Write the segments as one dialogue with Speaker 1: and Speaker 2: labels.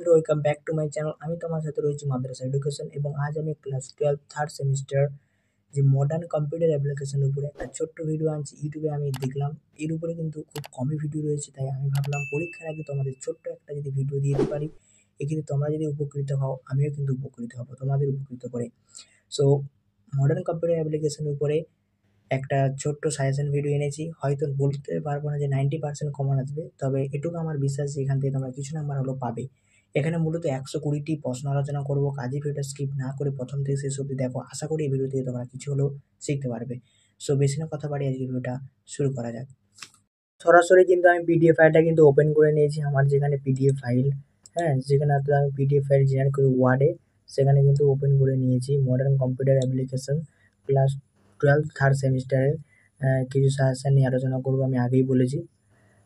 Speaker 1: বন্ধুরা, welcome back to my channel. আমি তোমার সাথে রয়েছি মাদ্রাসা এডুকেশন এবং আজ আমি ক্লাস 12 থার্ড সেমিস্টার যে মডার্ন কম্পিউটার অ্যাপ্লিকেশনের উপরে একটা ছোট্ট ভিডিও আনছি। ইউটিউবে আমি দেখলাম এর উপরে কিন্তু খুব কমই ভিডিও রয়েছে, তাই আমি ভাবলাম পরীক্ষার আগে তোমাদের ছোট্ট একটা যদি ভিডিও দিয়ে দিতে পারি, এক্ষেত্রে তোমরা যদি উপকৃত হও আমিও কিন্তু উপকৃত হব তোমাদের উপকৃত করে। সো মডার্ন কম্পিউটার অ্যাপ্লিকেশনের উপরে একটা ছোট্ট সাজেশন ভিডিও এনেছি। হয়তো বলতে পারবো না যে 90% কমন আসবে, তবে এটুকু আমার বিশ্বাস যে এখান থেকে তোমরা কিছু নাম্বার হলেও পাবে। এখানে মূলত 120টি প্রশ্ন আলোচনা করবো। কাজী ভিডিওটা স্কিপ না করে প্রথম থেকে শেষ অবধি দেখো, আশা করি এই ভিডিও থেকে তোমরা কিছু হলেও শিখতে পারবে। সো বেশি না কথা বাড়ি আজকে ভিডিওটা শুরু করা যাক। সরাসরি কিন্তু আমি পিডিএফ ফাইলটা কিন্তু ওপেন করে নিয়েছি, আমার যেখানে পিডিএফ ফাইল, হ্যাঁ, যেখানে আমি পিডিএফ ফাইল জেনারেট করি ওয়ার্ডে, সেখানে কিন্তু ওপেন করে নিয়েছি modern computer application class 12 third সেমিস্টারের কিছু সাজেশন নিয়ে আলোচনা করবো, আমি আগেই বলেছি।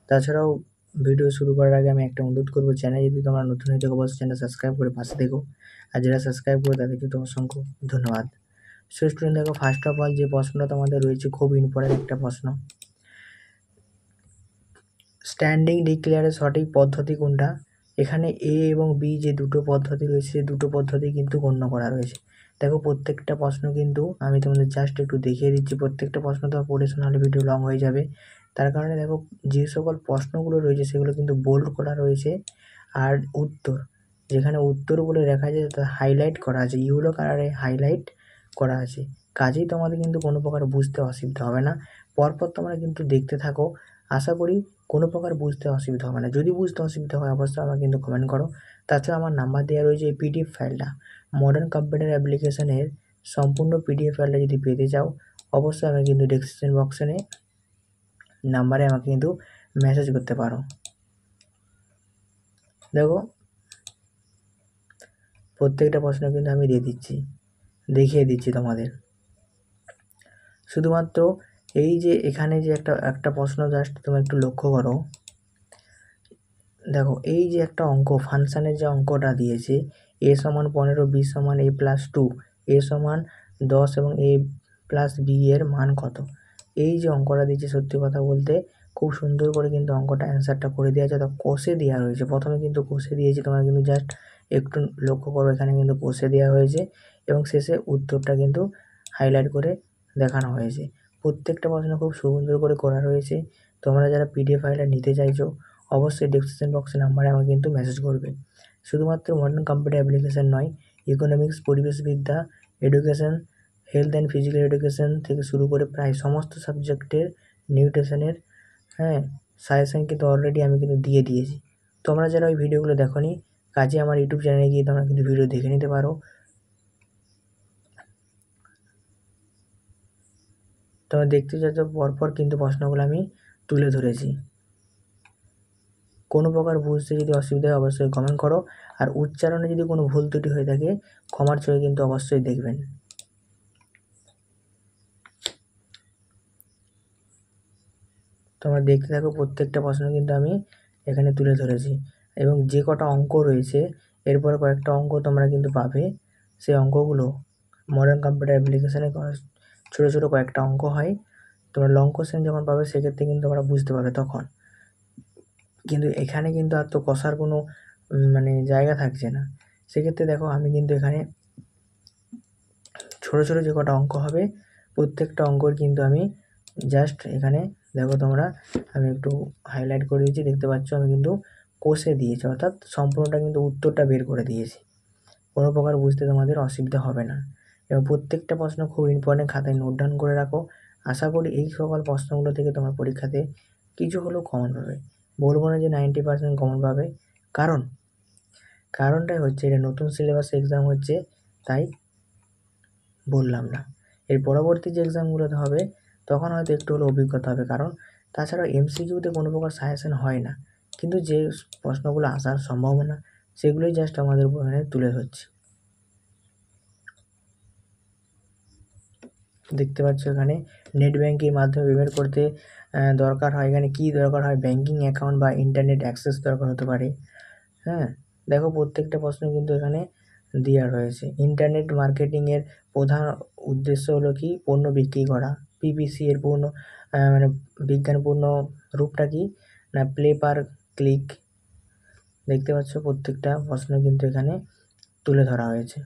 Speaker 1: তাছাড়াও ভিডিও শুরু করার আগে আমি একটা অনুরোধ করবো, চ্যানেল যদি তোমরা নতুন হয়ে থাকো অবশ্যই চ্যানেল সাবস্ক্রাইব করে পাশে দেখো, আর যারা সাবস্ক্রাইব করে তাদেরকে তো অসংখ্য ধন্যবাদ। সো স্টুডেন্ট দেখো, ফার্স্ট অফ অল যে প্রশ্নটা তোমাদের রয়েছে খুব ইম্পর্টেন্ট একটা প্রশ্ন, স্ট্যান্ডিং ডিক্লেয়ারের সঠিক পদ্ধতি কোনটা? এখানে এ এবং বি যে দুটো পদ্ধতি রয়েছে, সেই দুটো পদ্ধতি কিন্তু গণ্য করা রয়েছে। দেখো প্রত্যেকটা প্রশ্ন কিন্তু আমি তোমাদের জাস্ট একটু দেখিয়ে দিচ্ছি, প্রত্যেকটা প্রশ্ন তো পড়ে শোনালে ভিডিও লং হয়ে যাবে। তার কারণে দেখো যে সকল প্রশ্নগুলো রয়েছে সেগুলো কিন্তু বোল্ড করা রয়েছে, আর উত্তর যেখানে উত্তর বলে লেখা আছে তা হাইলাইট করা আছে, ইয়েলো কালারে হাইলাইট করা আছে। কাজেই তোমাদের কিন্তু কোনো প্রকার বুঝতে অসুবিধা হবে না। পরপর তোমরা কিন্তু দেখতে থাকো, আশা করি কোনো প্রকার বুঝতে অসুবিধা হবে না। যদি বুঝতে অসুবিধা হয় অবশ্যই আমাকে কিন্তু কমেন্ট করো। তাছাড়া আমার নাম্বার দেওয়া রয়েছে, এই পিডিএফ ফাইলটা মডার্ন কম্পিউটার অ্যাপ্লিকেশনের সম্পূর্ণ পিডিএফ ফাইলটা যদি পেতে চাও অবশ্যই আমি কিন্তু ডেসক্রিপশন বক্সে নাম্বারে আমাকে কিন্তু মেসেজ করতে পারো। দেখো প্রত্যেকটা প্রশ্ন কিন্তু আমি দেখিয়ে দিচ্ছি তোমাদের। শুধুমাত্র এই যে এখানে যে একটা প্রশ্ন জাস্ট তুমি একটু লক্ষ্য করো। দেখো এই যে একটা অঙ্ক, ফাংশানের যে অঙ্কটা দিয়েছে, a সমান 15, b সমান a+2, a সমান 10 এবং a+b এর মান কত? এই যে অঙ্কটা দিয়েছে, সত্যি কথা বলতে খুব সুন্দর করে কিন্তু অঙ্কটা অ্যান্সারটা করে দেওয়া আছে, কষে দেওয়া রয়েছে। প্রথমে কিন্তু কষে দিয়েছি, তোমরা কিন্তু জাস্ট একটু লক্ষ্য করো, এখানে কিন্তু কষে দেওয়া হয়েছে এবং শেষে উত্তরটা কিন্তু হাইলাইট করে দেখানো হয়েছে। প্রত্যেকটা প্রশ্ন খুব সুন্দর করে করা রয়েছে। তোমরা যারা পিডিএফ ফাইলটা নিতে চাইছো অবশ্যই ডেসক্রিপশন বক্সে নাম্বারে আমাকে কিন্তু মেসেজ করবে। শুধুমাত্র মডার্ন কম্পিউটার অ্যাপ্লিকেশন নয়, ইকোনমিক্স, পরিবেশবিদ্যা, education, health and physical education থেকে শুরু করে প্রায় সমস্ত সাবজেক্টের নিউট্রিশনের, হ্যাঁ, সাজেশন কিন্তু অলরেডি আমি কিন্তু দিয়ে দিয়েছি। তোমরা যারা ওই ভিডিওগুলো দেখোনি, কাজে আমার ইউটিউব চ্যানেলে গিয়ে তোমরা কিন্তু ভিডিও দেখে নিতে পারো। তোমরা দেখতে চাচ্ছ পরপর কিন্তু প্রশ্নগুলো আমি তুলে ধরেছি। কোনো প্রকার বুঝতে যদি অসুবিধা হয় অবশ্যই কমেন্ট করো, আর উচ্চারণে যদি কোনো ভুল ত্রুটি হয়ে থাকে ক্ষমার চোখে কিন্তু অবশ্যই দেখবেন। তোমরা দেখতে থাকো, প্রত্যেকটা প্রশ্ন কিন্তু আমি এখানে তুলে ধরেছি এবং যে কটা অঙ্ক রয়েছে এরপর কয়েকটা অঙ্ক তোমরা কিন্তু পাবে। সেই অঙ্কগুলো মডার্ন কম্পিউটার অ্যাপ্লিকেশানে ছোটো ছোটো কয়েকটা অঙ্ক হয়। তোমরা লং কোশ্চেন যখন পাবে সেক্ষেত্রে কিন্তু তোমরা বুঝতে পারবে তখন, কিন্তু এখানে কিন্তু আর তো কষার কোনো জায়গা থাকছে না। সেক্ষেত্রে দেখো আমি কিন্তু এখানে ছোটো ছোটো যে কটা অঙ্ক হবে প্রত্যেকটা অঙ্কর কিন্তু আমি জাস্ট এখানে দেখো তোমরা, আমি একটু হাইলাইট করে দিয়েছি, দেখতে পাচ্ছ আমি কিন্তু কষে দিয়েছি, অর্থাৎ সম্পূর্ণটা কিন্তু উত্তরটা বের করে দিয়েছি। কোনো প্রকার বুঝতে তোমাদের অসুবিধা হবে না এবং প্রত্যেকটা প্রশ্ন খুব ইম্পর্টেন্ট, খাতায় নোট ডাউন করে রাখো। আশা করি এই সকল প্রশ্নগুলো থেকে তোমার পরীক্ষাতে কিছু হলেও কমন পাবে। বলবো না যে 90% কমন পাবে, কারণটাই হচ্ছে এটা নতুন সিলেবাসে এক্সাম হচ্ছে, তাই বললাম না। এর পরবর্তী যে এক্সামগুলোতে হবে তখন হয়তো একটু হলেও অভিজ্ঞতা হবে, কারণ তাছাড়াও এমসিকিউতে কোনো প্রকার সাজেশন হয় না, কিন্তু যে প্রশ্নগুলো আসার সম্ভাবনা সেগুলোই জাস্ট আমাদের এখানে তুলে ধরছি। দেখতে পাচ্ছ এখানে নেট ব্যাঙ্কিং মাধ্যমে পেমেন্ট করতে দরকার হয়, এখানে কী দরকার হয়, ব্যাঙ্কিং অ্যাকাউন্ট বা ইন্টারনেট অ্যাক্সেস দরকার হতে পারে। হ্যাঁ, দেখো প্রত্যেকটা প্রশ্ন কিন্তু এখানে দেওয়া রয়েছে। ইন্টারনেট মার্কেটিংয়ের প্রধান উদ্দেশ্য হলো কি? পণ্য বিক্রি করা। পিপিসি এর পূর্ণ বিজ্ঞানপূর্ণ রূপটা কি? না প্লে পার ক্লিক। দেখতে পাচ্ছ প্রত্যেকটা প্রশ্ন কিন্তু এখানে তুলে ধরা হয়েছে।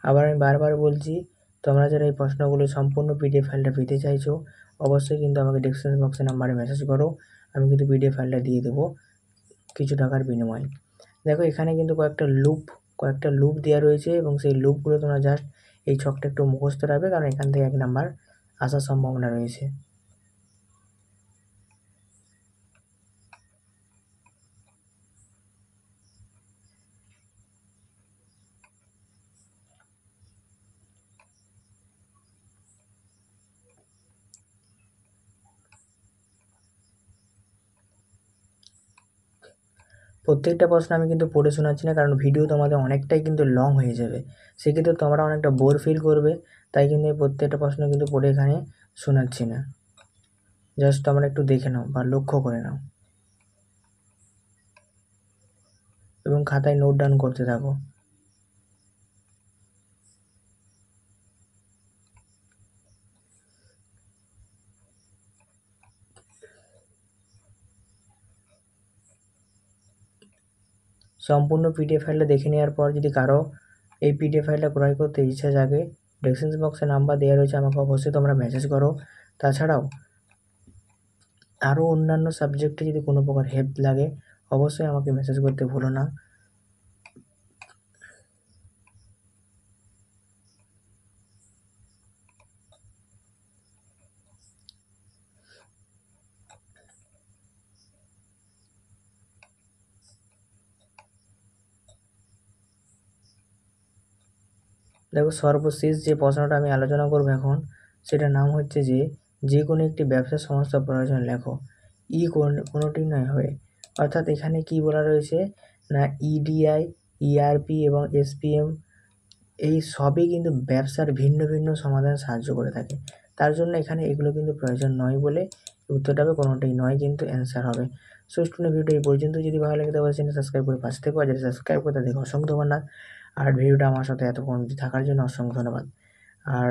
Speaker 1: আবার আমি বারবার বলছি, তোমরা যারা এই প্রশ্নগুলো সম্পূর্ণ পিডিএফ ফাইলটা পেতে চাইছো অবশ্যই কিন্তু আমাকে ডেসক্রিপশন বক্সে নাম্বারে মেসেজ করো, আমি কিন্তু পিডিএফ ফাইলটা দিয়ে দেবো কিছু টাকার বিনিময়ে। দেখো এখানে কিন্তু কয়েকটা লুপ দেওয়া রয়েছে এবং সেই লুপগুলো তোমরা জাস্ট এই ছকটা একটু মুখস্থ রাখবে, কারণ এখান থেকে 1 নাম্বার আসার সম্ভাবনা রয়েছে। প্রত্যেকটা প্রশ্ন আমি কিন্তু পড়ে শোনাচ্ছি না, কারণ ভিডিও তোমাদের অনেকটাই কিন্তু লং হয়ে যাবে, সেক্ষেত্রে তোমরা অনেকটা বোর ফিল করবে, তাই কিন্তু এই প্রত্যেকটা প্রশ্ন কিন্তু পড়ে এখানে শোনাচ্ছি না, জাস্ট তোমরা একটু দেখে নাও বা লক্ষ্য করে নাও এবং খাতায় নোট ডাউন করতে থাকো। সম্পূর্ণ পিডিএফ ফাইলটা দেখে নেওয়ার পর যদি কারো এই পিডিএফ ফাইলটা ক্রয় করতে ইচ্ছা জাগে, ডেসক্রিপশন বক্সে নাম্বার দেওয়া রয়েছে, আমাকে অবশ্যই তোমরা মেসেজ করো। তাছাড়াও আরও অন্যান্য সাবজেক্টে যদি কোনো প্রকার হেল্প লাগে অবশ্যই আমাকে মেসেজ করতে ভুলো না। দেখো সর্বশেষ যে প্রশ্নটা আমি আলোচনা করবো এখন, সেটার নাম হচ্ছে যে কোনো একটি ব্যবসা সংস্থা প্রয়োজন লেখো, কোনোটি নয় হবে। অর্থাৎ এখানে কি বলা রয়েছে না, ইডিআই, ইআরপি এবং এসপিএম এই সবই কিন্তু ব্যবসার ভিন্ন ভিন্ন সমাধানে সাহায্য করে থাকে, তার জন্য এখানে এগুলো কিন্তু প্রয়োজন নয় বলে উত্তরটা হবে কোনোটাই নয়, কিন্তু অ্যান্সার হবে। সো স্টুডেন্ট ভিডিও এই পর্যন্ত, যদি ভালো লাগে তাহলে চ্যানেল সাবস্ক্রাইব করে পাশে থেকো, আর যারা সাবস্ক্রাইব করে তাদেরকে অসংখ্য ধন্যবাদ। আর ভিডিওটা আমার সাথে এতক্ষণ থাকার জন্য অসংখ্য ধন্যবাদ। আর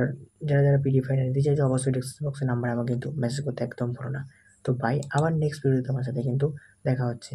Speaker 1: যারা পিডিএফ ফাইল নিতে চাইছো অবশ্যই ডেসক্রিপশন বক্সে নাম্বার আমাকে কিন্তু মেসেজ করতে একদম ভুলো না। তো বাই, আবার নেক্সট ভিডিওতে আমার সাথে কিন্তু দেখা হচ্ছে।